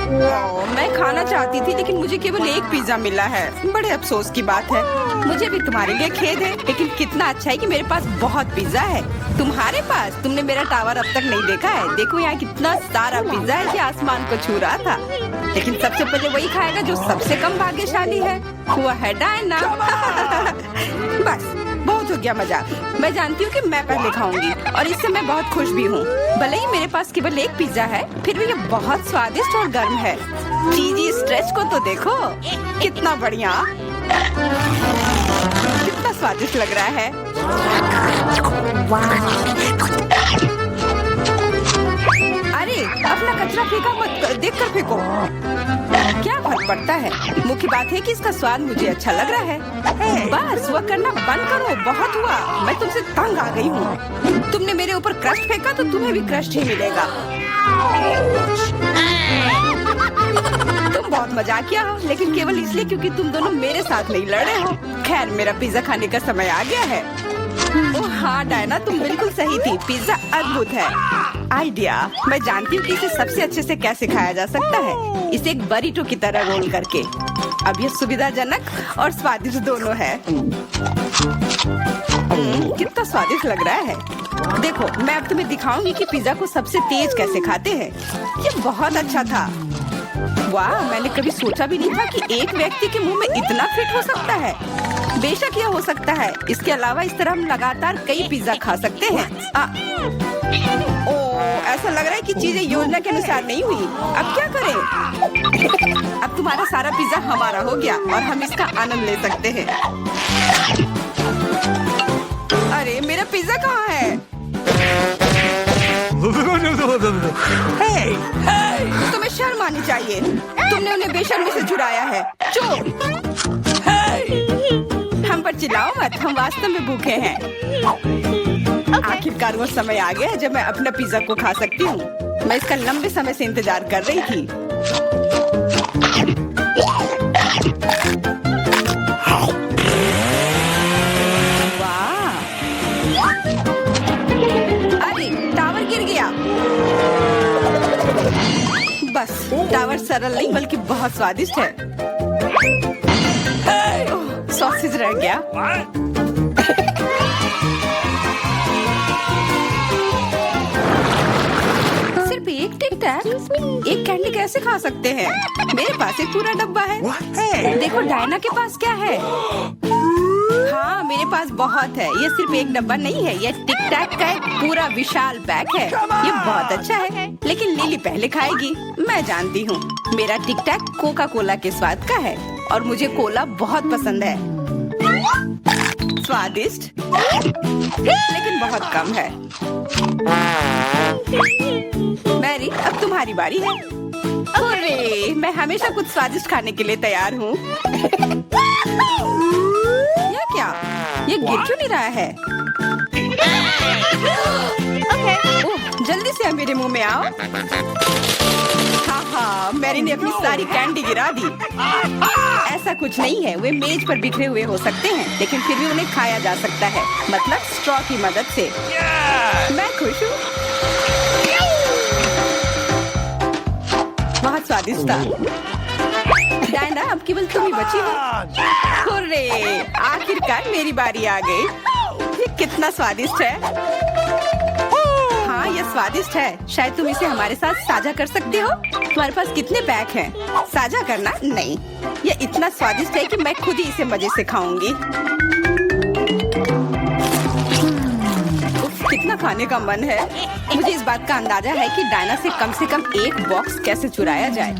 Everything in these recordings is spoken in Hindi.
मैं खाना चाहती थी लेकिन मुझे केवल एक पिज्जा मिला है। बड़े अफसोस की बात है। मुझे भी तुम्हारे लिए खेद है, लेकिन कितना अच्छा है कि मेरे पास बहुत पिज्जा है। तुम्हारे पास? तुमने मेरा टावर अब तक नहीं देखा है। देखो यहाँ कितना सारा पिज्जा है कि आसमान को छू रहा था। लेकिन सबसे पहले वही खाएगा जो सबसे कम भाग्यशाली है। वो है डायना। बस बहुत हो गया मजाक। मैं जानती हूँ कि मैं पहले खाऊंगी और इससे मैं बहुत खुश भी हूँ। भले ही मेरे पास केवल एक पिज्जा है, फिर भी ये बहुत स्वादिष्ट और गर्म है। चीजी स्ट्रेच को तो देखो, कितना बढ़िया, कितना स्वादिष्ट लग रहा है। अरे अपना कचरा फेंका मत, देखकर फेंको। क्या फर्क पड़ता है, मुख्य बात है कि इसका स्वाद मुझे अच्छा लग रहा है। बस वह करना बंद करो, बहुत हुआ। मैं तुमसे तंग आ गई हूँ। तुमने मेरे ऊपर क्रस्ट फेंका तो तुम्हें भी क्रस्ट ही मिलेगा। तुम बहुत मजाकिया हो, लेकिन केवल इसलिए क्योंकि तुम दोनों मेरे साथ नहीं लड़ रहे हो। खैर, मेरा पिज्जा खाने का समय आ गया है। ओह हाँ डायना, तुम बिल्कुल सही थी। पिज्जा अद्भुत है। आइडिया, मैं जानती हूँ कि इसे सबसे अच्छे से कैसे खाया जा सकता है। इसे एक बरीटो की तरह रोल करके। अब ये सुविधाजनक और स्वादिष्ट दोनों है। कितना स्वादिष्ट लग रहा है। देखो, मैं अब तुम्हें दिखाऊंगी कि पिज्जा को सबसे तेज कैसे खाते हैं। ये बहुत अच्छा था। वाह, मैंने कभी सोचा भी नहीं था कि एक व्यक्ति के मुंह में इतना फिट हो सकता है। बेशक यह हो सकता है। इसके अलावा इस तरह हम लगातार कई पिज्जा खा सकते हैं। ऐसा लग रहा है कि चीजें योजना के अनुसार नहीं हुई। अब क्या करें? अब तुम्हारा सारा पिज्जा हमारा हो गया और हम इसका आनंद ले सकते हैं। अरे मेरा पिज्जा कहाँ है? तुम्हें शर्म आनी चाहिए। तुमने उन्हें बेशर्मी से चुराया है। चुप! हम पर चिल्लाओ मत, हम वास्तव में भूखे हैं। आखिरकार वो समय आ गया है जब मैं अपना पिज्जा को खा सकती हूँ। मैं इसका लंबे समय से इंतजार कर रही थी। वाह! अरे टावर गिर गया। बस टावर सरल नहीं बल्कि बहुत स्वादिष्ट है। सॉसेज रह गया। सिर्फ एक टिक टैक, एक कैंडी कैसे खा सकते हैं? मेरे पास एक पूरा डब्बा है। देखो डायना के पास क्या है। हाँ, मेरे पास बहुत है। ये सिर्फ एक डब्बा नहीं है, ये टिक टैक का एक पूरा विशाल पैक है। ये बहुत अच्छा है, लेकिन लिली पहले खाएगी। मैं जानती हूँ, मेरा टिक टैक कोका कोला के स्वाद का है और मुझे कोला बहुत पसंद है। स्वादिष्ट, लेकिन बहुत कम है। मैरी, अब तुम्हारी बारी है। अरे, मैं हमेशा कुछ स्वादिष्ट खाने के लिए तैयार हूँ। यह क्या? ये गिर क्यों नहीं रहा है? ओह, जल्दी से मेरे मुंह में आओ। हाँ, मैरी ने अपनी सारी कैंडी गिरा दी। ऐसा कुछ नहीं है, वे मेज पर बिखरे हुए हो सकते हैं, लेकिन फिर भी उन्हें खाया जा सकता है, मतलब स्ट्रॉ की मदद से। मैं खुश हूँ। बहुत स्वादिष्ट था। डायना, अब केवल तुम ही बची हो। हुर्रे! आखिरकार मेरी बारी आ गई। ये कितना स्वादिष्ट है। हाँ, ये स्वादिष्ट है। शायद तुम इसे हमारे साथ साझा कर सकते हो। तुम्हारे पास कितने पैक हैं? साझा करना नहीं। ये इतना स्वादिष्ट है कि मैं खुद ही इसे मजे से खाऊंगी। कितना खाने का मन है। मुझे इस बात का अंदाजा है कि डायना से कम एक बॉक्स कैसे चुराया जाए।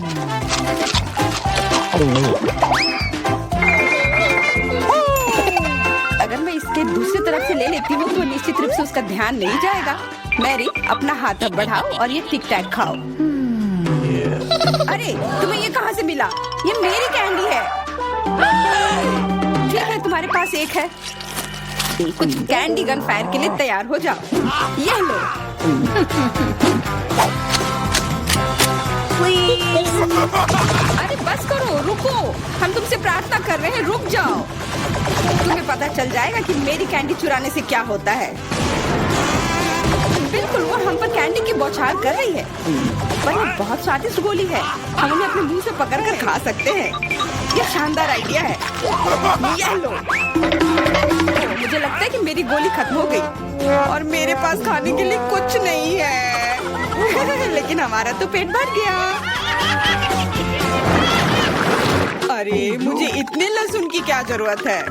अगर मैं इसके दूसरी तरफ से ले लेती हूँ तो निश्चित रूप से उसका ध्यान नहीं जाएगा। मैरी, अपना हाथ अब बढ़ाओ और ये टिक टैक खाओ। अरे, तुम्हें ये कहाँ से मिला? ये मेरी कैंडी है। ठीक है, तुम्हारे पास एक है। कुछ कैंडी गन फायर के लिए तैयार हो जाओ। ये लो। अरे बस करो, रुको। हम तुमसे प्रार्थना कर रहे हैं, रुक जाओ। तुम्हें पता चल जाएगा कि मेरी कैंडी चुराने से क्या होता है। बिल्कुल वो हम पर कैंडी की बौछार कर रही है, पर ये बहुत स्वादिष्ट गोली है। हम उन्हें अपने मुंह से पकड़कर खा सकते हैं। ये शानदार आइडिया है। ये लो। मुझे लगता है कि मेरी गोली खत्म हो गई और मेरे पास खाने के लिए कुछ नहीं है। लेकिन हमारा तो पेट भर गया। अरे मुझे इतने लहसुन की क्या जरूरत है?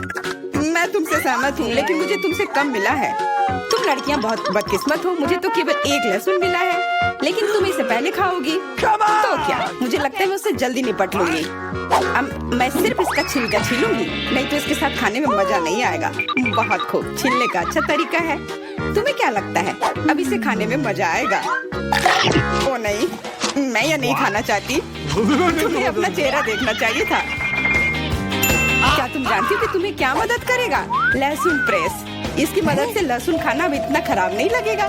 मैं तुमसे सहमत हूँ, लेकिन मुझे तुमसे कम मिला है। तुम लड़कियाँ बहुत बदकिस्मत हो, मुझे तो केवल एक लहसुन मिला है, लेकिन तुम इसे पहले खाओगी तो क्या? मुझे लगता है मैं उससे जल्दी निपट लूंगी। अब मैं सिर्फ इसका छिलका छीलूंगी, नहीं तो इसके साथ खाने में मजा नहीं आएगा। बहुत खूब, छीलने का अच्छा तरीका है। तुम्हें क्या लगता है अब इसे खाने में मजा आएगा? ओ नहीं, मैं यह नहीं खाना चाहती। तुम्हें अपना चेहरा देखना चाहिए था। क्या तुम जानती हो कि तुम्हें क्या मदद करेगा? लहसुन प्रेस। इसकी मदद से लहसुन खाना भी इतना खराब नहीं लगेगा।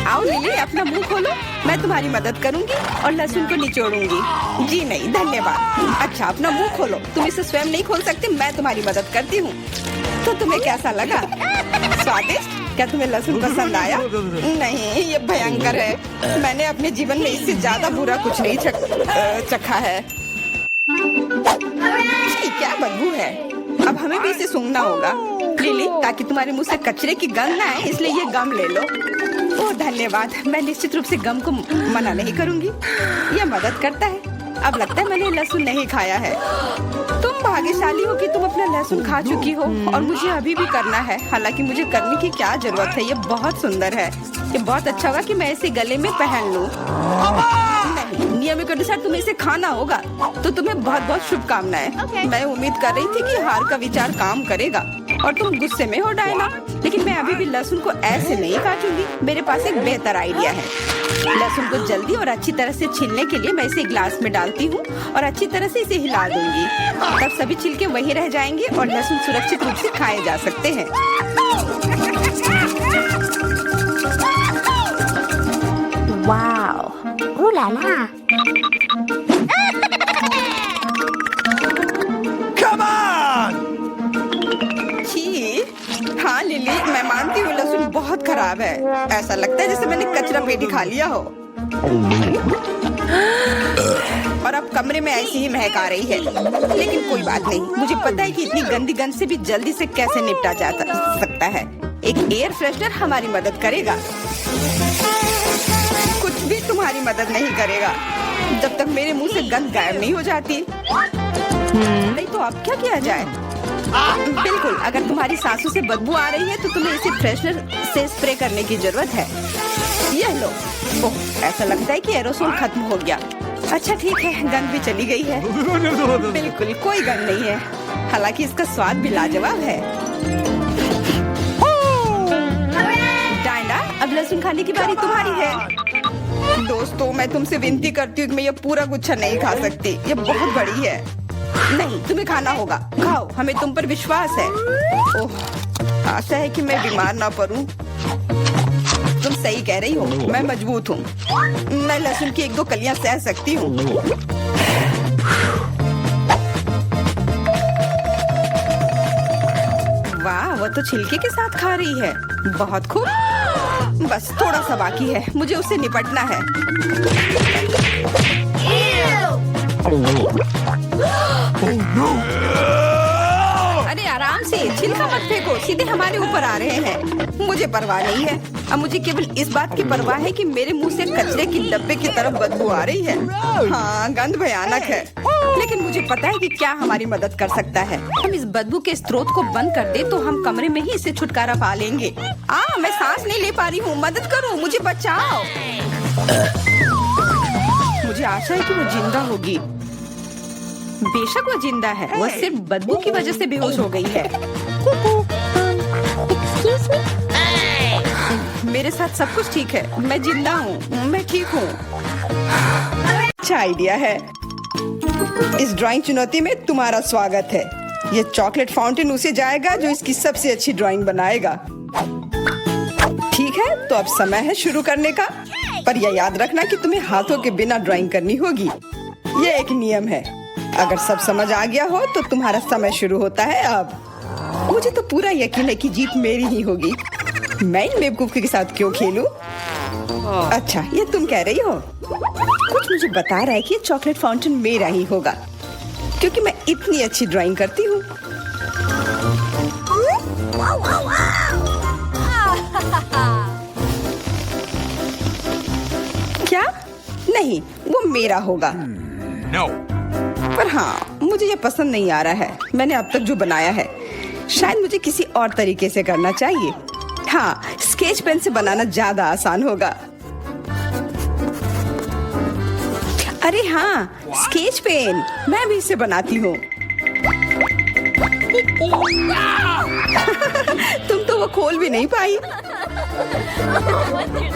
आओ लिली, अपना मुंह खोलो, मैं तुम्हारी मदद करूंगी और लहसुन को निचोड़ूंगी। जी नहीं, धन्यवाद। अच्छा, अपना मुंह खोलो। तुम इसे स्वयं नहीं खोल सकते, मैं तुम्हारी मदद करती हूँ। तो तुम्हें कैसा लगा? स्वादिष्ट? क्या तुम्हें लहसुन पसंद आया? नहीं, ये भयंकर है। मैंने अपने जीवन में इससे ज्यादा बुरा कुछ नहीं चखा है। क्या बदबू है। अब हमें भी इसे सूंघना होगा लिली, ताकि तुम्हारे मुंह से कचरे की गंध ना आए, इसलिए ये गम ले लो। ओह धन्यवाद, मैं निश्चित रूप से गम को मना नहीं करूंगी। यह मदद करता है। अब लगता है मैंने लहसुन नहीं खाया है। तुम भाग्यशाली हो कि तुम अपना लहसुन खा चुकी हो और मुझे अभी भी करना है। हालांकि मुझे करने की क्या जरूरत है, ये बहुत सुंदर है। ये बहुत अच्छा होगा कि मैं इसे गले में पहन लूं। नहीं, नियम के अनुसार तुम्हें इसे खाना होगा। तो तुम्हें बहुत बहुत शुभकामनाएं। मैं उम्मीद कर रही थी कि हार का विचार काम करेगा और तुम गुस्से में हो डायना, लेकिन मैं अभी भी लहसुन को ऐसे नहीं काटूंगी। मेरे पास एक बेहतर आइडिया है। लहसुन को जल्दी और अच्छी तरह से छीलने के लिए मैं इसे ग्लास में डालती हूँ और अच्छी तरह से इसे हिला दूंगी। तब सभी छिलके वहीं रह जाएंगे और लहसुन सुरक्षित रूप से खाए जा सकते हैं। Wow, ooh la la। Come on! छी, हाँ लिली, मैं मानती हूँ लहसुन बहुत खराब है। ऐसा लगता है जैसे मैंने कचरा पेटी खा लिया हो। और अब कमरे में ऐसी ही महक आ रही है, लेकिन कोई बात नहीं। मुझे पता है कि इतनी गंदी गंध से भी जल्दी से कैसे निपटा जा सकता है। एक एयर फ्रेशनर हमारी मदद करेगा। कुछ भी तुम्हारी मदद नहीं करेगा जब तक मेरे मुंह से गंध गायब नहीं हो जाती। नहीं तो अब क्या किया जाए? बिल्कुल, अगर तुम्हारी सांसों से बदबू आ रही है तो तुम्हें इसे फ्रेशनर से स्प्रे करने की जरूरत है। यह लो। ओह, ऐसा लगता है कि एरोसोल खत्म हो गया। अच्छा ठीक है, गंध भी चली गई है। बिल्कुल कोई गंध नहीं है, हालांकि इसका स्वाद भी लाजवाब है। डायना, अब लहसुन खाने की बारी तुम्हारी है। दोस्तों, मैं तुमसे विनती करती हूँ कि मैं ये पूरा गुच्छा नहीं खा सकती। ये बहुत बड़ी है। नहीं, तुम्हें खाना होगा। खाओ, हमें तुम पर विश्वास है। ओह, आशा है कि मैं बीमार ना पड़ूं। तुम सही कह रही हो, मैं मजबूत हूँ। मैं लहसुन की 1-2 कलियां सह सकती हूँ। वाह, वो तो छिलके के साथ खा रही है। बहुत खूब। बस थोड़ा सा बाकी है, मुझे उससे निपटना है। अरे आराम से, छिलका मत फेंको, सीधे हमारे ऊपर आ रहे हैं। मुझे परवाह नहीं है। अब मुझे केवल इस बात की परवाह है कि मेरे मुंह से कचरे की डब्बे की तरफ बदबू आ रही है। हाँ, गंध भयानक है, लेकिन मुझे पता है कि क्या हमारी मदद कर सकता है। हम इस बदबू के स्रोत को बंद कर दे तो हम कमरे में ही इसे छुटकारा पा लेंगे। मैं सांस नहीं ले पा रही हूँ, मदद करो, मुझे बचाओ। मुझे आशा है कि वो जिंदा होगी। बेशक वो जिंदा है, वो सिर्फ बदबू की वजह से बेहोश हो गई है। मेरे साथ सब कुछ ठीक है, मैं जिंदा हूँ, मैं ठीक हूँ। अच्छा आइडिया है। इस ड्राइंग चुनौती में तुम्हारा स्वागत है। ये चॉकलेट फाउंटेन उसे जाएगा जो इसकी सबसे अच्छी ड्राइंग बनाएगा। ठीक है, तो अब समय है शुरू करने का। पर यह याद रखना कि तुम्हें हाथों के बिना ड्राइंग करनी होगी। ये एक नियम है। अगर सब समझ आ गया हो तो तुम्हारा समय शुरू होता है अब। मुझे तो पूरा यकीन है कि जीत मेरी ही होगी। मैं इन बेवकूफ के साथ क्यों खेलूं? अच्छा, ये तुम कह रही हो? कुछ मुझे बता रहा है कि ये चॉकलेट फाउंटेन मेरा ही होगा, क्योंकि मैं इतनी अच्छी ड्राइंग करती हूँ। क्या? नहीं, वो मेरा होगा। No. पर हाँ, मुझे ये पसंद नहीं आ रहा है। मैंने अब तक जो बनाया है, शायद मुझे किसी और तरीके से करना चाहिए। हाँ, स्केच पेन से बनाना ज्यादा आसान होगा। अरे हाँ, स्केच पेन, मैं भी इसे बनाती हूँ। तुम तो वो खोल भी नहीं पाई।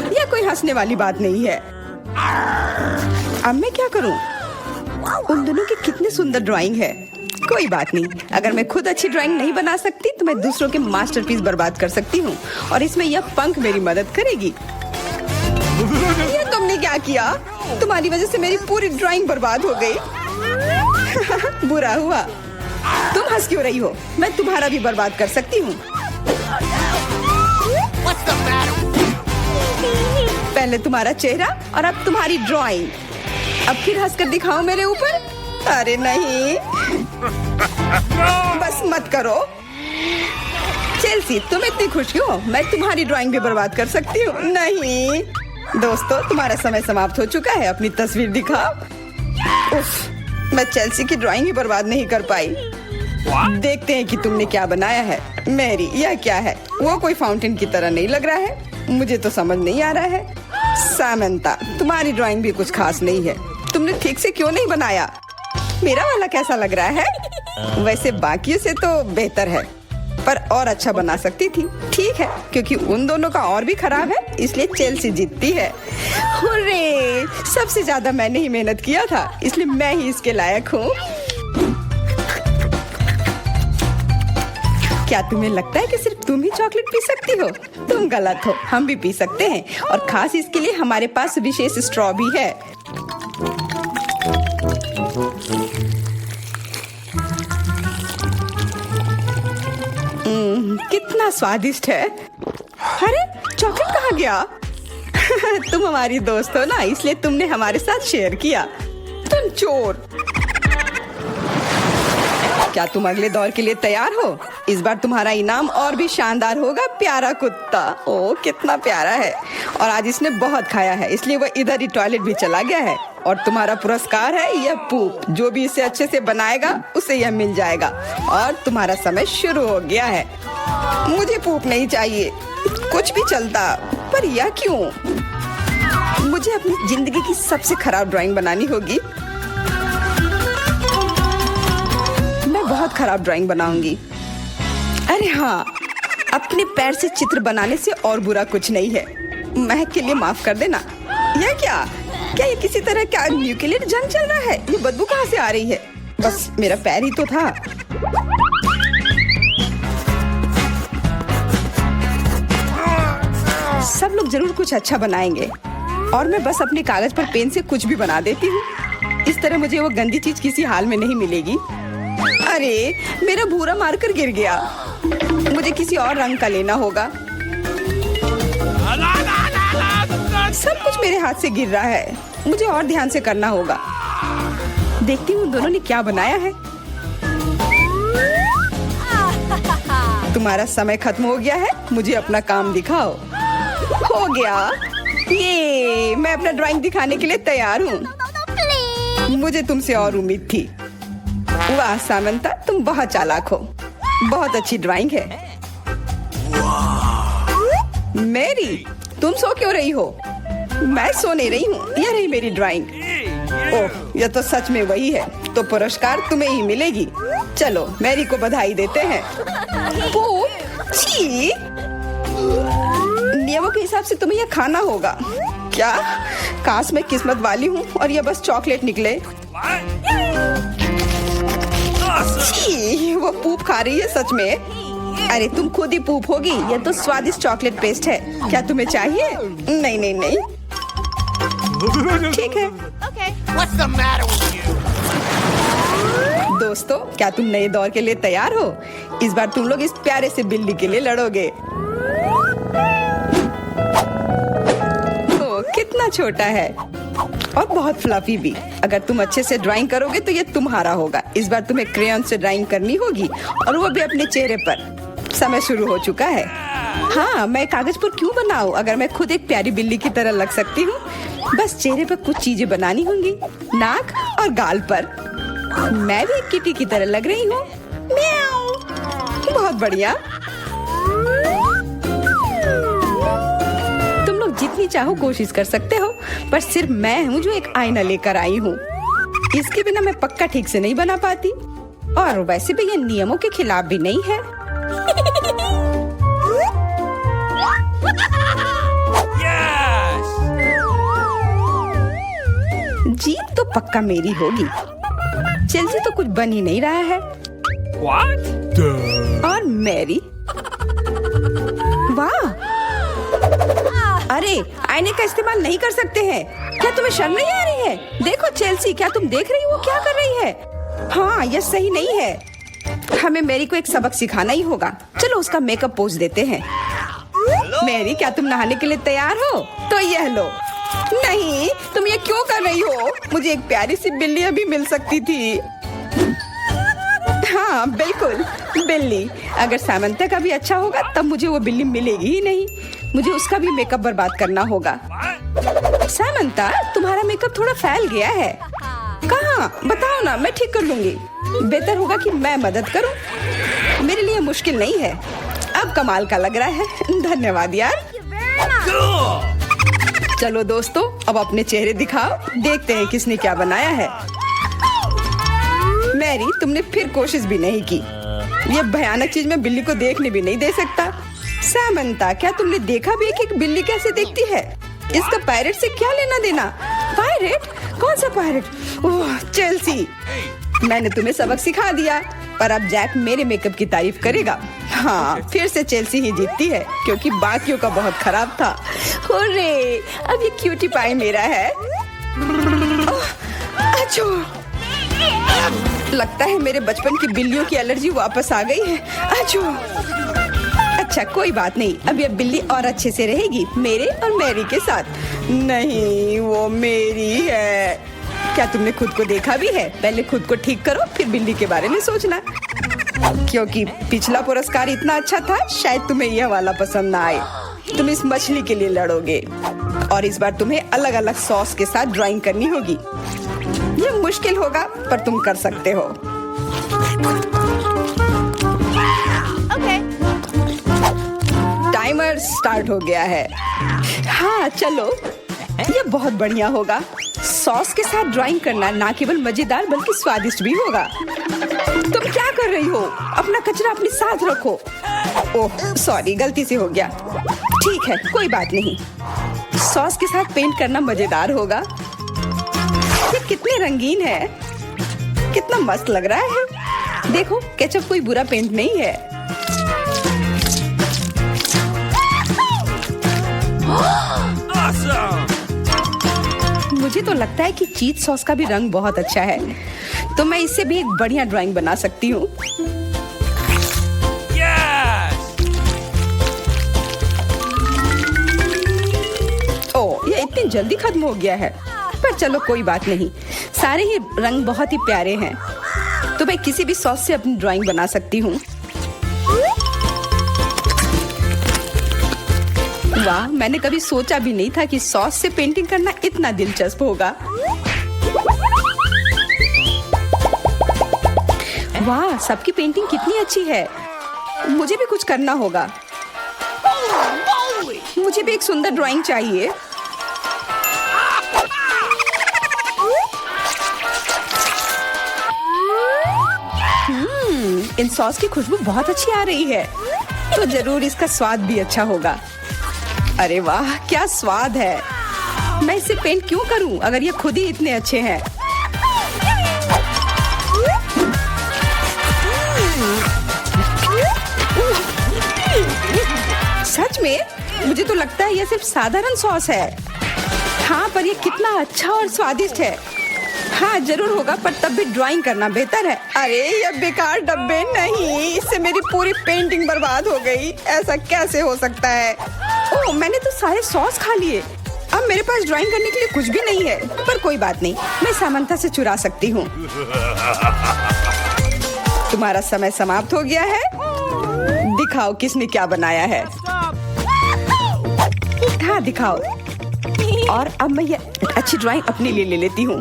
यह कोई हंसने वाली बात नहीं है। अब मैं क्या करूँ? उन दोनों की कितनी सुंदर ड्राइंग है। कोई बात नहीं, अगर मैं खुद अच्छी ड्राइंग नहीं बना सकती तो मैं दूसरों के मास्टरपीस बर्बाद कर सकती हूँ, और इसमें यह पंख मेरी मदद करेगी। ये तुमने क्या किया? तुम्हारी वजह से मेरी पूरी ड्राइंग बर्बाद हो गई। बुरा हुआ। तुम हंस क्यों रही हो? मैं तुम्हारा भी बर्बाद कर सकती हूँ। पहले तुम्हारा चेहरा और अब तुम्हारी ड्राइंग। अब फिर हंसकर दिखाओ मेरे ऊपर। अरे नहीं, बस मत करो। चेल्सी, तुम इतनी खुश क्यों? मैं तुम्हारी ड्राइंग भी बर्बाद कर सकती हूँ। नहीं दोस्तों, तुम्हारा समय समाप्त हो चुका है। अपनी तस्वीर दिखाओ। उफ, मैं चेल्सी की ड्राइंग ही बर्बाद नहीं कर पाई। देखते हैं कि तुमने क्या बनाया है। मैरी, यह क्या है? वो कोई फाउंटेन की तरह नहीं लग रहा है। मुझे तो समझ नहीं आ रहा है। सामंता, तुम्हारी ड्राइंग भी कुछ खास नहीं है। तुमने ठीक से क्यों नहीं बनाया? मेरा वाला कैसा लग रहा है? वैसे बाकियों से तो बेहतर है, पर और अच्छा बना सकती थी। ठीक है, क्योंकि उन दोनों का और भी खराब है, इसलिए चेल्सी जीतती है। हुर्रे! सबसे ज्यादा मैंने ही मेहनत किया था, इसलिए मैं ही इसके लायक हूँ। क्या तुम्हें लगता है कि सिर्फ तुम ही चॉकलेट पी सकती हो? तुम गलत हो, हम भी पी सकते हैं, और खास इसके लिए हमारे पास विशेष स्ट्रॉ भी है। कितना स्वादिष्ट है। अरे चॉकलेट कहाँ गया? तुम हमारी दोस्त हो ना, इसलिए तुमने हमारे साथ शेयर किया। तुम चोर। क्या तुम अगले दौर के लिए तैयार हो? इस बार तुम्हारा इनाम और भी शानदार होगा। प्यारा कुत्ता, ओ कितना प्यारा है, और आज इसने बहुत खाया है, इसलिए वह इधर ही टॉयलेट भी चला गया है। और तुम्हारा पुरस्कार है यह पूप। जो भी इसे अच्छे से बनाएगा उसे यह मिल जाएगा। और तुम्हारा समय शुरू हो गया है। मुझे पूप नहीं चाहिए, कुछ भी चलता, पर यह क्यों? मुझे अपनी जिंदगी की सबसे खराब ड्राइंग बनानी होगी। मैं बहुत खराब ड्राइंग बनाऊंगी। अरे हाँ, अपने पैर से चित्र बनाने से और बुरा कुछ नहीं है। महक के लिए माफ कर देना। यह क्या ये किसी तरह का न्यूक्लियर जंग चल रहा है? ये बदबू कहाँ से आ रही है? बस मेरा पैर ही तो था। सब लोग जरूर कुछ अच्छा बनाएंगे, और मैं बस अपने कागज पर पेन से कुछ भी बना देती हूँ। इस तरह मुझे वो गंदी चीज किसी हाल में नहीं मिलेगी। अरे मेरा भूरा मार्कर गिर गया। मुझे किसी और रंग का लेना होगा। सब कुछ मेरे हाथ से गिर रहा है। मुझे और ध्यान से करना होगा। देखती हूँ दोनों ने क्या बनाया है। तुम्हारा समय खत्म हो गया है, मुझे अपना काम दिखाओ। हो गया, ये मैं अपना ड्राइंग दिखाने के लिए तैयार हूँ। मुझे तुमसे और उम्मीद थी। वाह सामंता, तुम बहुत चालाक हो। बहुत अच्छी ड्राइंग है। मैरी, तुम सो क्यों रही हो? मैं सो नहीं रही हूँ, यह रही मेरी ड्राइंग। ओह, यह तो सच में वही है। तो पुरस्कार तुम्हें ही मिलेगी। चलो मैरी को बधाई देते हैं। छी! नियमों के हिसाब से तुम्हें यह खाना होगा। क्या? काश मैं किस्मत वाली हूँ और यह बस चॉकलेट निकले। छी! वो पूप खा रही है सच में। अरे तुम खुद ही पूप होगी। यह तो स्वादिष्ट चॉकलेट पेस्ट है। क्या तुम्हें चाहिए? नहीं नहीं नहीं। ठीक है। What's the matter with you? दोस्तों, क्या तुम नए दौर के लिए तैयार हो? इस बार तुम लोग इस प्यारे से बिल्ली के लिए लड़ोगे। ओ, कितना छोटा है और बहुत फ्लफी भी। अगर तुम अच्छे से ड्राइंग करोगे तो ये तुम्हारा होगा। इस बार तुम्हें क्रेयॉन से ड्राइंग करनी होगी और वो भी अपने चेहरे पर। समय शुरू हो चुका है। हाँ, मैं कागज पर क्यों बनाऊं अगर मैं खुद एक प्यारी बिल्ली की तरह लग सकती हूँ। बस चेहरे पर कुछ चीजें बनानी होंगी, नाक और गाल पर। मैं भी एक किटी की तरह लग रही हूँ। म्याऊ। बहुत बढ़िया। तुम लोग जितनी चाहो कोशिश कर सकते हो, पर सिर्फ मैं हूँ जो एक आईना लेकर आई हूँ। इसके बिना मैं पक्का ठीक से नहीं बना पाती, और वैसे भी ये नियमों के खिलाफ भी नहीं है। जीत तो पक्का मेरी होगी। चेल्सी तो कुछ बन ही नहीं रहा है। What? और मैरी, वाह! अरे, आईने का इस्तेमाल नहीं कर सकते हैं। क्या तुम्हें शर्म नहीं आ रही है? देखो चेल्सी, क्या तुम देख रही हो क्या कर रही है? हाँ, यह सही नहीं है। हमें मैरी को एक सबक सिखाना ही होगा। चलो उसका मेकअप पोज देते हैं। मैरी, क्या तुम नहाने के लिए तैयार हो? तो यह लो। नहीं, तुम ये क्यों कर रही हो? मुझे एक प्यारी सी बिल्ली अभी मिल सकती थी। हाँ, बिल्कुल, बिल्ली। अगर सामंता का भी अच्छा होगा तब मुझे वो बिल्ली मिलेगी ही नहीं। मुझे उसका भी मेकअप बर्बाद करना होगा। सामंता, तुम्हारा मेकअप थोड़ा फैल गया है। कहाँ? बताओ ना, मैं ठीक कर लूंगी। बेहतर होगा कि मैं मदद करूं। मेरे लिए मुश्किल नहीं है। अब कमाल का लग रहा है। धन्यवाद यार। चलो दोस्तों, अब अपने चेहरे दिखाओ। देखते हैं किसने क्या बनाया है। मैरी, तुमने फिर कोशिश भी नहीं की। ये भयानक चीज मैं बिल्ली को देखने भी नहीं दे सकता। सामंता, क्या तुमने देखा भी कि एक बिल्ली कैसे दिखती है? इसका पायरेट से क्या लेना देना? पायरेट? कौन सा पायरेट? ओह, चेल्सी, मैंने तुम्हें सबक सिखा दिया, पर अब जैक मेरे मेकअप की तारीफ करेगा। हाँ, फिर से चेल्सी ही जीतती है क्योंकि बाकियों का बहुत खराब था। हुर्रे, अब ये क्यूटी पाई मेरा है। अच्छो, लगता है मेरे बचपन की बिल्लियों की एलर्जी वापस आ गई है। अच्छो, अच्छा कोई बात नहीं, अब ये बिल्ली और अच्छे से रहेगी मेरे और मैरी के साथ। नहीं, वो मेरी है। क्या तुमने खुद को देखा भी है? पहले खुद को ठीक करो, फिर बिल्ली के बारे में सोचना। क्योंकि पिछला पुरस्कार इतना अच्छा था, शायद तुम्हें यह वाला पसंद ना आए। तुम इस मछली के लिए लड़ोगे और इस बार तुम्हें अलग अलग सॉस के साथ ड्राइंग करनी होगी। यह मुश्किल होगा, पर तुम कर सकते हो। टाइमर स्टार्ट हो गया है। हाँ, चलो, यह बहुत बढ़िया होगा। सॉस के साथ ड्राइंग करना ना केवल मजेदार बल्कि स्वादिष्ट भी होगा। तुम क्या कर रही हो? अपना कचरा अपने साथ रखो। ओह सॉरी, गलती से हो गया। ठीक है, कोई बात नहीं। सॉस के साथ पेंट करना मजेदार होगा। ये कितने रंगीन है, कितना मस्त लग रहा है। देखो, केचप कोई बुरा पेंट नहीं है। मुझे तो लगता है कि चीज सॉस का भी रंग बहुत अच्छा है, तो मैं इससे भी एक बढ़िया ड्राइंग बना सकती हूँ। ओह, ये इतनी जल्दी खत्म हो गया है, पर चलो कोई बात नहीं। सारे ही रंग बहुत ही प्यारे हैं, तो मैं किसी भी सॉस से अपनी ड्राइंग बना सकती हूँ। वाह, मैंने कभी सोचा भी नहीं था कि सॉस से पेंटिंग करना इतना दिलचस्प होगा। वाह, सबकी पेंटिंग कितनी अच्छी है। मुझे भी कुछ करना होगा। मुझे भी एक सुंदर ड्राइंग चाहिए। इन सॉस की खुशबू बहुत अच्छी आ रही है, तो जरूर इसका स्वाद भी अच्छा होगा। अरे वाह, क्या स्वाद है। मैं इसे पेंट क्यों करूं अगर ये खुद ही इतने अच्छे हैं। सच में? मुझे तो लगता है यह सिर्फ साधारण सॉस है। हाँ, पर ये कितना अच्छा और स्वादिष्ट है। हाँ जरूर होगा, पर तब भी ड्राइंग करना बेहतर है। अरे ये बेकार डब्बे नहीं, इससे मेरी पूरी पेंटिंग बर्बाद हो गई। ऐसा कैसे हो सकता है? ओह, मैंने तो सारे सॉस खा लिए। अब मेरे पास ड्राइंग करने के लिए कुछ भी नहीं है, पर कोई बात नहीं, मैं सामंथा से चुरा सकती हूँ। तुम्हारा समय समाप्त हो गया है। दिखाओ किसने क्या बनाया है। हाँ दिखाओ। और अब मैं ये अच्छी ड्राइंग अपने लिए ले लेती हूँ।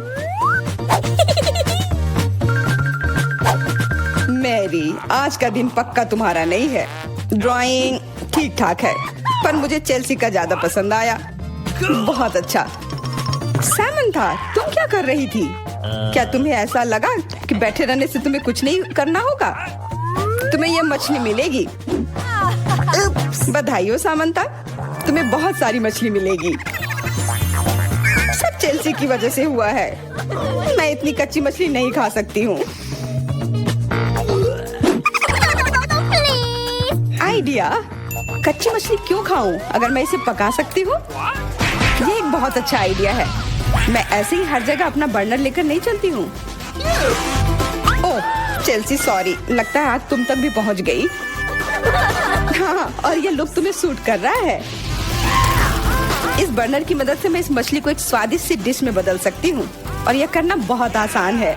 मैरी, आज का दिन पक्का तुम्हारा नहीं है। ड्राइंग ठीक ठाक है, पर मुझे चेल्सी का ज्यादा पसंद आया। बहुत अच्छा। सैमंथा, तुम क्या कर रही थी? क्या तुम्हें ऐसा लगा कि बैठे रहने से तुम्हें कुछ नहीं करना होगा? तुम्हें यह मछली मिलेगी। बधाई हो सामंथा, तुम्हें बहुत सारी मछली मिलेगी। सब चेल्सी की वजह से हुआ है। मैं इतनी कच्ची मछली नहीं खा सकती हूँ। आइडिया, कच्ची मछली क्यों खाऊं अगर मैं इसे पका सकती हूँ? ये एक बहुत अच्छा आइडिया है। मैं ऐसे ही हर जगह अपना बर्नर लेकर नहीं चलती हूँ। ओह चेल्सी, सॉरी, लगता है आग तुम तक भी पहुँच गई। हाँ, और ये लुक तुम्हें सूट कर रहा है। इस बर्नर की मदद से मैं इस मछली को एक स्वादिष्ट सी डिश में बदल सकती हूँ, और यह करना बहुत आसान है।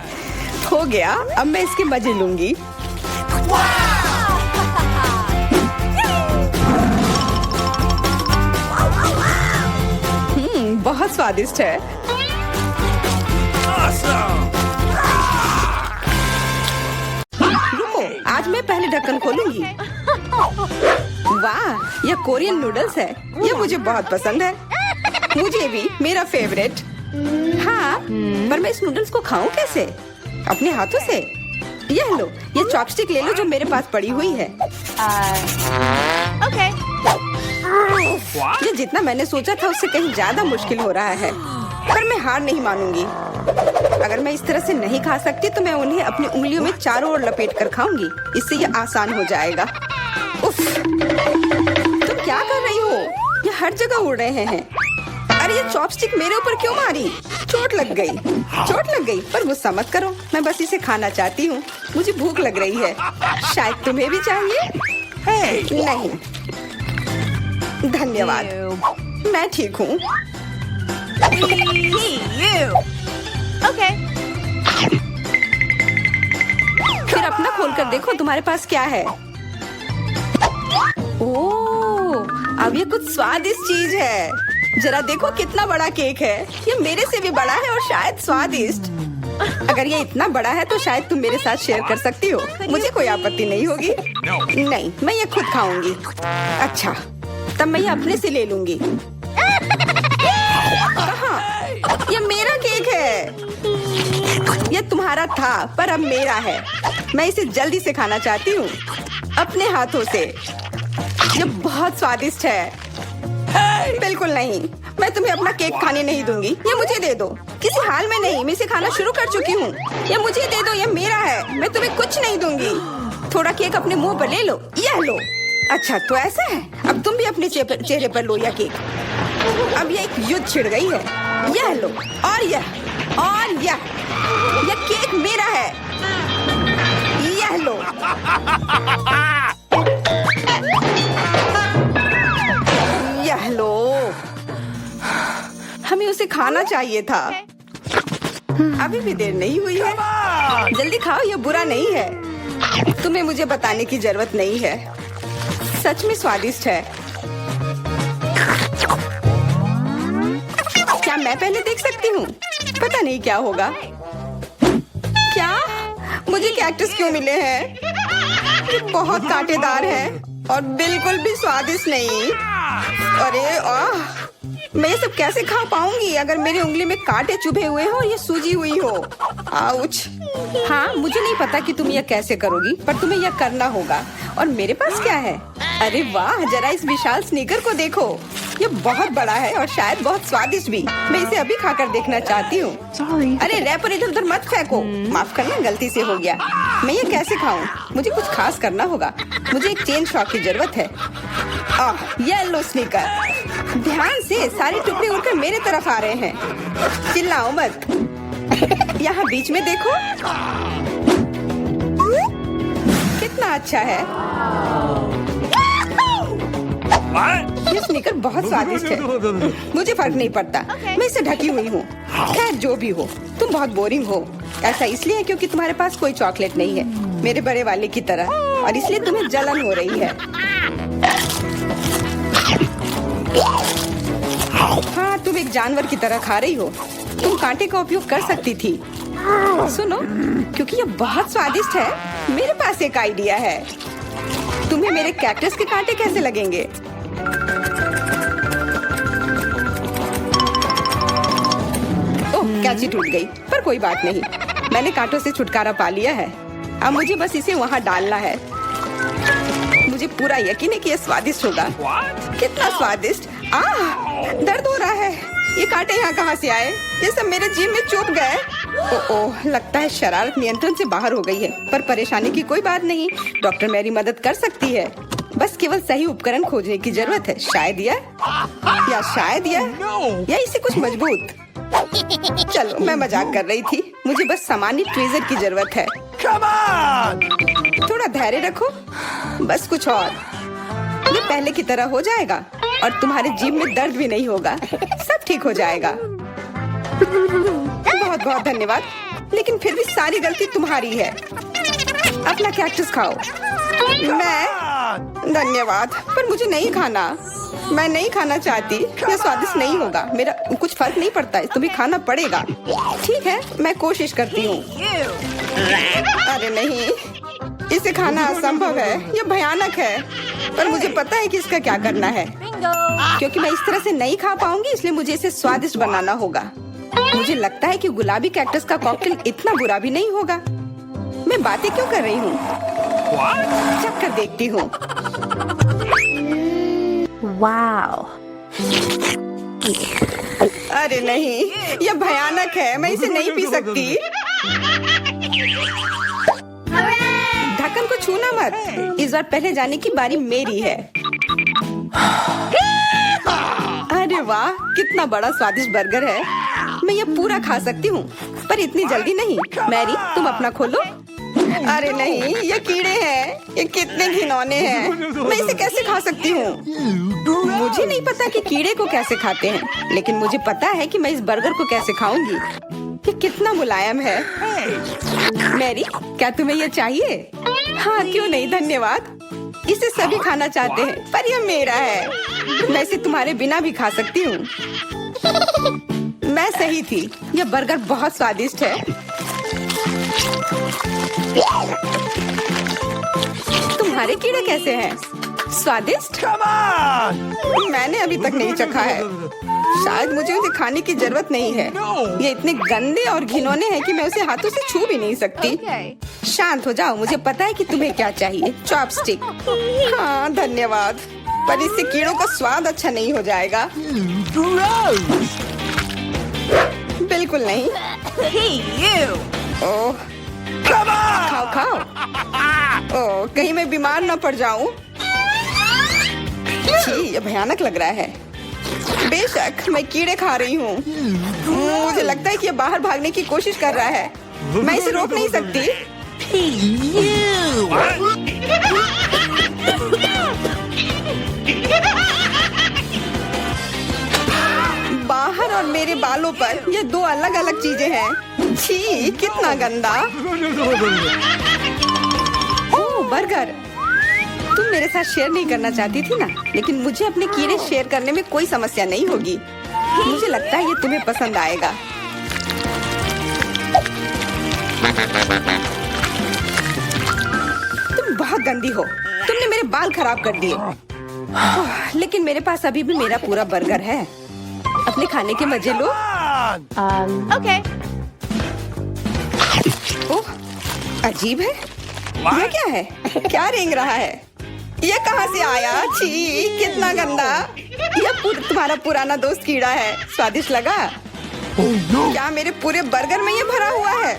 हो गया, अब मैं इसके मजे लूंगी। बहुत स्वादिष्ट है। रुको, आज मैं पहले ढक्कन खोलूंगी। वाह, यह कोरियन नूडल्स है। यह मुझे बहुत पसंद है। मुझे भी, मेरा फेवरेट। हाँ, पर मैं इस नूडल्स को खाऊं कैसे? अपने हाथों से? यह लो, ये चॉपस्टिक ले लो जो मेरे पास पड़ी हुई है। Okay. ये जितना मैंने सोचा था उससे कहीं ज्यादा मुश्किल हो रहा है, पर मैं हार नहीं मानूंगी। अगर मैं इस तरह से नहीं खा सकती तो मैं उन्हें अपनी उंगलियों में चारों ओर लपेट कर खाऊंगी। इससे ये आसान हो जाएगा। उफ, तुम क्या कर रही हो? ये हर जगह उड़ रहे हैं। अरे ये चॉपस्टिक मेरे ऊपर क्यों मारी? चोट लग गई। पर गुस्सा मत करो, मैं बस इसे खाना चाहती हूँ। मुझे भूख लग रही है। शायद तुम्हें भी चाहिए? नहीं, धन्यवाद, मैं ठीक हूँ। Okay. फिर अपना खोल कर देखो तुम्हारे पास क्या है। ओह, अब ये कुछ स्वादिष्ट चीज है। जरा देखो कितना बड़ा केक है। ये मेरे से भी बड़ा है और शायद स्वादिष्ट। अगर ये इतना बड़ा है तो शायद तुम मेरे साथ शेयर कर सकती हो। मुझे कोई आपत्ति नहीं होगी। नहीं, मैं ये खुद खाऊंगी। अच्छा, तब मैं ये अपने से ले लूंगी। कहाँ? ये मेरा केक है। ये तुम्हारा था, पर अब मेरा है। मैं इसे जल्दी से खाना चाहती हूँ, अपने हाथों से। ये बहुत स्वादिष्ट है। बिल्कुल नहीं, मैं तुम्हें अपना केक खाने नहीं दूंगी। ये मुझे दे दो। किसी हाल में नहीं, मैं इसे खाना शुरू कर चुकी हूँ। ये मुझे दे दो, ये मेरा है। मैं तुम्हें कुछ नहीं दूंगी। थोड़ा केक अपने मुंह पर ले लो। यह लो। अच्छा, तो ऐसा है। अब तुम भी अपने चेहरे पर लो यह केक। अब ये एक युद्ध छिड़ गई है। यह लो, और यह केक मेरा है। यह लो। यह लो। हमें उसे खाना चाहिए था। अभी भी देर नहीं हुई है। जल्दी खाओ, यह बुरा नहीं है। तुम्हें मुझे बताने की जरूरत नहीं है। सच में स्वादिष्ट है। क्या मैं पहले देख सकती हूँ? पता नहीं क्या होगा। क्या मुझे कैक्टस क्यों मिले हैं? ये बहुत कांटेदार है और बिल्कुल भी स्वादिष्ट नहीं। अरे मैं ये सब कैसे खा पाऊंगी अगर मेरी उंगली में कांटे चुभे हुए हो और ये सूजी हुई हो। आउच। हाँ, मुझे नहीं पता कि तुम यह कैसे करोगी, पर तुम्हें यह करना होगा। और मेरे पास क्या है? अरे वाह, जरा इस विशाल स्नीकर को देखो। ये बहुत बड़ा है और शायद बहुत स्वादिष्ट भी। मैं इसे अभी खाकर देखना चाहती हूँ। अरे रैपर इधर उधर मत फेंको। माफ करना, गलती से हो गया। मैं ये कैसे खाऊं? मुझे कुछ खास करना होगा। मुझे एक चेन शॉक की जरूरत है। Yellow sneaker. ध्यान से, सारे टुकड़े उड़कर मेरे तरफ आ रहे हैं। चिल्लाओ मत। यहाँ बीच में देखो, कितना अच्छा है। What? ये स्नीकर बहुत स्वादिष्ट है। मुझे फर्क नहीं पड़ता, मैं इसे ढकी हुई हूँ। खैर जो भी हो, तुम बहुत बोरिंग हो। ऐसा इसलिए है क्योंकि तुम्हारे पास कोई चॉकलेट नहीं है, मेरे बड़े वाले की तरह, और इसलिए तुम्हें जलन हो रही है। हाँ, तुम एक जानवर की तरह खा रही हो। तुम कांटे का उपयोग कर सकती थी। सुनो, क्योंकि ये बहुत स्वादिष्ट है, मेरे पास एक आइडिया है। तुम्हें मेरे कैक्टस के कांटे कैसे लगेंगे? ओह, कैंची टूट गई, पर कोई बात नहीं, मैंने कांटों से छुटकारा पा लिया है। अब मुझे बस इसे वहाँ डालना है। मुझे पूरा यकीन है कि ये स्वादिष्ट होगा। What? कितना स्वादिष्ट! दर्द हो रहा है। ये कांटे यहाँ कहाँ से आए? ये सब मेरे जीभ में चुभ गए। ओह, लगता है शरारत नियंत्रण से बाहर हो गई है, पर परेशानी की कोई बात नहीं। डॉक्टर मेरी मदद कर सकती है। बस केवल सही उपकरण खोजने की जरूरत है। शायद या इसे कुछ मजबूत। चलो, मैं मजाक कर रही थी। मुझे बस सामान्य ट्वीजर की जरूरत है। Come on! थोड़ा धैर्य रखो, बस कुछ और। ये पहले की तरह हो जाएगा और तुम्हारे जीभ में दर्द भी नहीं होगा। सब ठीक हो जाएगा। बहुत बहुत धन्यवाद, लेकिन फिर भी सारी गलती तुम्हारी है। अपना कैक्टस खाओ। मैं? धन्यवाद, पर मुझे नहीं खाना। मैं नहीं खाना चाहती। यह स्वादिष्ट नहीं होगा। मेरा कुछ फर्क नहीं पड़ता, तुम्हें खाना पड़ेगा। ठीक है, मैं कोशिश करती हूँ। अरे नहीं, इसे खाना असंभव है। यह भयानक है, पर मुझे पता है कि इसका क्या करना है। क्योंकि मैं इस तरह से नहीं खा पाऊंगी, इसलिए मुझे इसे स्वादिष्ट बनाना होगा। मुझे लगता है कि गुलाबी कैक्टस का कॉकटेल इतना बुरा भी नहीं होगा। मैं बातें क्यों कर रही हूँ? What? चख कर देखती हूँ। Wow. अरे नहीं, यह भयानक है। मैं इसे नहीं पी सकती। ढक्कन को छूना मत। इस बार पहले जाने की बारी मेरी है। अरे वाह, कितना बड़ा स्वादिष्ट बर्गर है। मैं ये पूरा खा सकती हूँ, पर इतनी जल्दी नहीं। मैरी, तुम अपना खोलो। अरे नहीं, ये कीड़े हैं। ये कितने घिनौने हैं। मैं इसे कैसे खा सकती हूँ? मुझे नहीं पता कि कीड़े को कैसे खाते हैं, लेकिन मुझे पता है कि मैं इस बर्गर को कैसे खाऊंगी। ये कितना मुलायम है। मैरी, क्या तुम्हें ये चाहिए? हाँ, क्यों नहीं, धन्यवाद। इसे सभी खाना चाहते हैं, पर यह मेरा है। मैं इसे तुम्हारे बिना भी खा सकती हूँ। मैं सही थी, यह बर्गर बहुत स्वादिष्ट है। तुम्हारे कीड़े कैसे हैं? स्वादिष्ट? Come on! मैंने अभी तक नहीं चखा है। शायद मुझे उसे खाने की जरूरत नहीं है। ये इतने गंदे और घिनौने हैं कि मैं उसे हाथों से छू भी नहीं सकती। Okay. शांत हो जाओ, मुझे पता है कि तुम्हें क्या चाहिए। चॉपस्टिक। हाँ, धन्यवाद, पर इससे कीड़ों का स्वाद अच्छा नहीं हो जाएगा। Gross! बिल्कुल नहीं। Hey, you. Oh, Come on! खाओ खाओ। ओह, कहीं मैं बीमार न पड़ जाऊं। छी, ये भयानक लग रहा है। बेशक, मैं कीड़े खा रही हूँ। मुझे लगता है कि ये बाहर भागने की कोशिश कर रहा है। मैं इसे रोक नहीं सकती। Hey, you. बाहर और मेरे बालों पर ये दो अलग अलग चीजें हैं। छी, कितना गंदा। ओह, बर्गर। तुम मेरे साथ शेयर नहीं करना चाहती थी ना, लेकिन मुझे अपने कीड़े शेयर करने में कोई समस्या नहीं होगी। मुझे लगता है ये तुम्हें पसंद आएगा। तुम बहुत गंदी हो। तुमने मेरे बाल खराब कर दिए। ओह, लेकिन मेरे पास अभी भी मेरा पूरा बर्गर है। अपने खाने के मजे लो। Okay. ओह, अजीब है। ये क्या है? क्या रेंग रहा है? ये कहाँ से आया? छी, कितना गंदा। यह तुम्हारा पुराना दोस्त कीड़ा है। स्वादिष्ट लगा? क्या मेरे पूरे बर्गर में ये भरा हुआ है?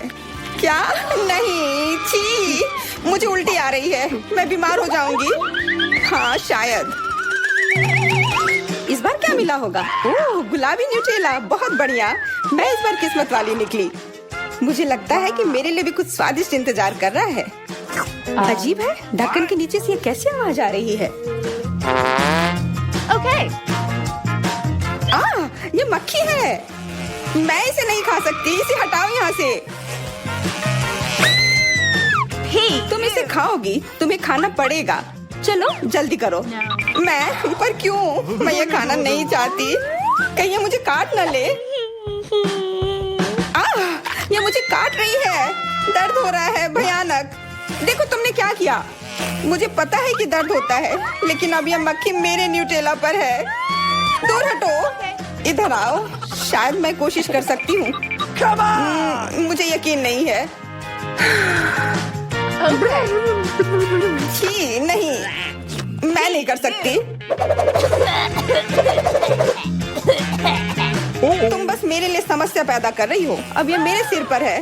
क्या? नहीं, छी, मुझे उल्टी आ रही है। मैं बीमार हो जाऊंगी। हाँ, शायद। इस बार क्या मिला होगा? ओह, गुलाबी न्यूटेला, बहुत बढ़िया। मैं इस बार किस्मत वाली निकली। मुझे लगता है कि मेरे लिए भी कुछ स्वादिष्ट इंतजार कर रहा है। अजीब है, ढक्कन के नीचे से ये कैसी आवाज आ रही है? Okay. ये मक्खी है। मैं इसे नहीं खा सकती, इसे हटाओ यहाँ से। Hey, तुम इसे खाओगी, तुम्हें खाना पड़ेगा। चलो जल्दी करो। मैं पर क्यों? मैं ये खाना नहीं चाहती। कहीं ये मुझे काट न ले। ये मुझे काट रही है। दर्द हो रहा है भयानक। देखो तुमने क्या किया। मुझे पता है कि दर्द होता है, लेकिन अब यह मक्खी मेरे न्यूटेला पर है। दूर हटो। इधर आओ। शायद मैं कोशिश कर सकती हूँ। Come on! मुझे यकीन नहीं है। छी नहीं, मैं नहीं कर सकती। तुम बस मेरे लिए समस्या पैदा कर रही हो। अब ये मेरे सिर पर है।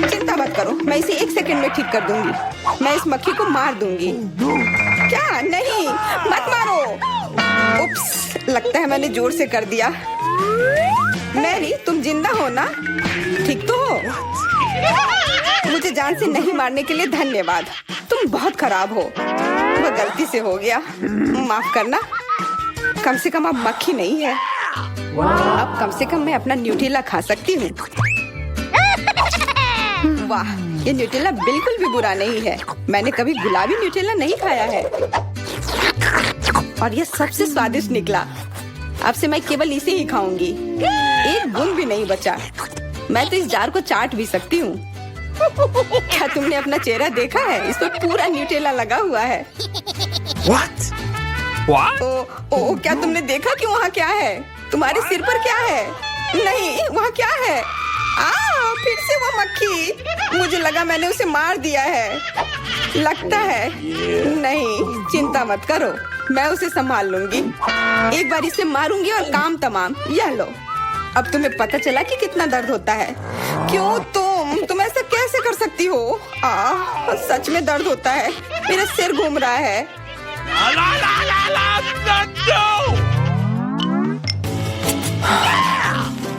चिंता मत करो, मैं इसे 1 सेकंड में ठीक कर दूंगी। मैं इस मक्खी को मार दूंगी। क्या? नहीं, मत मारो। उप्स, लगता है मैंने जोर से कर दिया। मैरी, तुम जिंदा हो ना? ठीक तो हो? मुझे जान से नहीं मारने के लिए धन्यवाद। तुम बहुत खराब हो। वह गलती से हो गया, माफ करना। कम से कम अब मक्खी नहीं है। अब कम से कम मैं अपना न्यूटेला खा सकती हूँ। वाह, ये न्यूटेला बिल्कुल भी बुरा नहीं है। मैंने कभी गुलाबी न्यूटेला नहीं खाया है और ये सबसे स्वादिष्ट निकला। अब से मैं केवल इसे ही खाऊंगी। एक बूंद भी नहीं बचा। मैं तो इस जार को चाट भी सकती हूँ। क्या तुमने अपना चेहरा देखा है? इस पर पूरा न्यूटेला लगा हुआ है। What? What? ओ, क्या तुमने देखा कि वहाँ क्या है? तुम्हारे सिर पर क्या है? नहीं, वहाँ क्या है? फिर से वो मक्खी। मुझे लगा मैंने उसे मार दिया है। लगता है नहीं, चिंता मत करो, मैं उसे संभाल लूंगी। एक बार इसे मारूंगी और काम तमाम। यह लो। अब तुम्हें पता चला कि कितना दर्द होता है। क्यों तुम ऐसा कैसे कर सकती हो? सच में दर्द होता है। मेरा सिर घूम रहा है। No!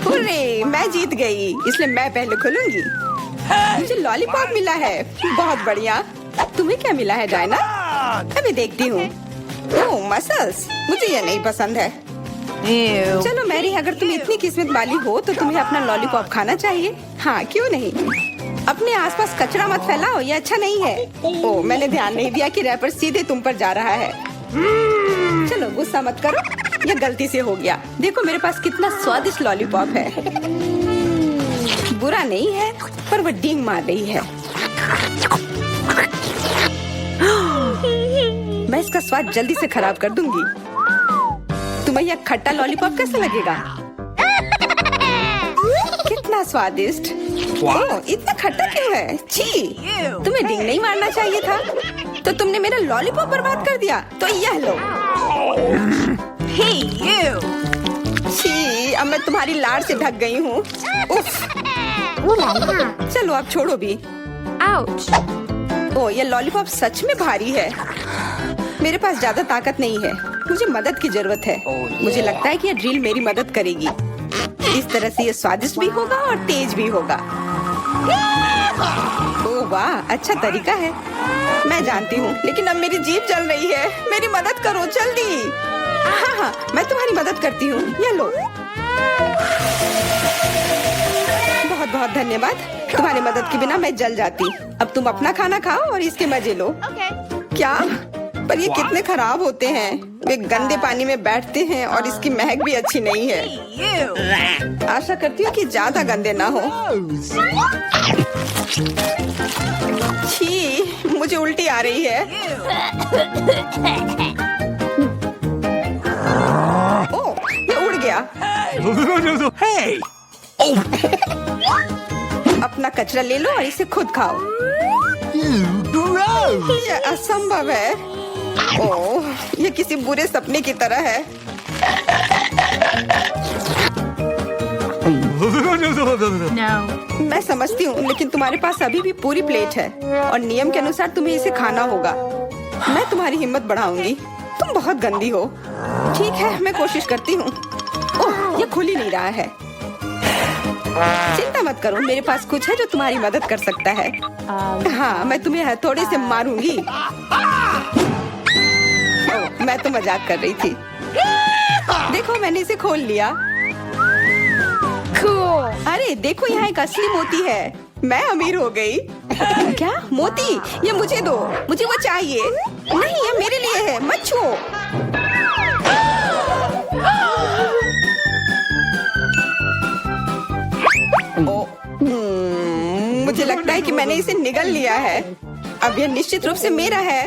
हुर्रे, मैं जीत गई, इसलिए मैं पहले खोलूंगी। मुझे लॉलीपॉप मिला है। बहुत बढ़िया। तुम्हें क्या मिला है डायना? अभी देखती हूँ। ओह, मसल्स। मुझे ये नहीं पसंद है। Ew. चलो मैरी, अगर तुम इतनी किस्मत वाली हो तो तुम्हें अपना लॉलीपॉप खाना चाहिए। हाँ, क्यों नहीं। अपने आसपास कचरा मत फैलाओ, ये अच्छा नहीं है। ओह, मैंने ध्यान नहीं दिया कि रैपर सीधे तुम पर जा रहा है। चलो गुस्सा मत करो, यह गलती से हो गया। देखो मेरे पास कितना स्वादिष्ट लॉलीपॉप है। बुरा नहीं है, पर वह डींग मार रही है। मैं इसका स्वाद जल्दी से खराब कर दूंगी। तुम्हें यह खट्टा लॉलीपॉप कैसा लगेगा? कितना स्वादिष्ट। ओह, इतना खट्टा क्यों है? छी, तुम्हें डींग नहीं मारना चाहिए था। तो तुमने मेरा लॉलीपॉप बर्बाद कर दिया। तो यह लो। Hey, you. छी, अब मैं तुम्हारी लाड़ से ढक गई हूँ। उफ। चलो अब छोड़ो भी। Ouch. ओह, ये लॉलीपॉप सच में भारी है। मेरे पास ज्यादा ताकत नहीं है, मुझे मदद की जरूरत है। मुझे लगता है कि ये ड्रिल मेरी मदद करेगी। इस तरह से ये स्वादिष्ट भी होगा और तेज भी होगा। ओह वाह, अच्छा तरीका है। मैं जानती हूँ, लेकिन अब मेरी जीभ जल रही है। मेरी मदद करो जल्दी। हाँ, मैं तुम्हारी मदद करती हूँ। ये लो। बहुत बहुत धन्यवाद। तुम्हारी मदद के बिना मैं जल जाती। अब तुम अपना खाना खाओ और इसके मजे लो। Okay. क्या? पर ये कितने खराब होते हैं। वे गंदे पानी में बैठते हैं और इसकी महक भी अच्छी नहीं है। You. आशा करती हूँ कि ज्यादा गंदे ना हो। छी, मुझे उल्टी आ रही है। ओह, ये उड़ गया। No. Hey! अपना कचरा ले लो और इसे खुद खाओ। Gross! ये असंभव है। ओह, ये किसी बुरे सपने की तरह है। No. मैं समझती हूँ, लेकिन तुम्हारे पास अभी भी पूरी प्लेट है और नियम के अनुसार तुम्हें इसे खाना होगा। मैं तुम्हारी हिम्मत बढ़ाऊंगी। तुम बहुत गंदी हो। ठीक है, मैं कोशिश करती हूँ। ओह, ये खुल ही नहीं रहा है। चिंता मत करो, मेरे पास कुछ है जो तुम्हारी मदद कर सकता है। हाँ, मैं तुम्हें हथौड़े से मारूंगी। ओह, मैं तो मजाक कर रही थी। देखो, मैंने इसे खोल लिया। Cool. अरे देखो, यहाँ एक असली मोती है। मैं अमीर हो गई। क्या मोती? ये मुझे दो, मुझे वो चाहिए। नहीं, ये मेरे लिए है, मत छुओ। मुझे लगता है कि मैंने इसे निगल लिया है। अब यह निश्चित रूप से मेरा है।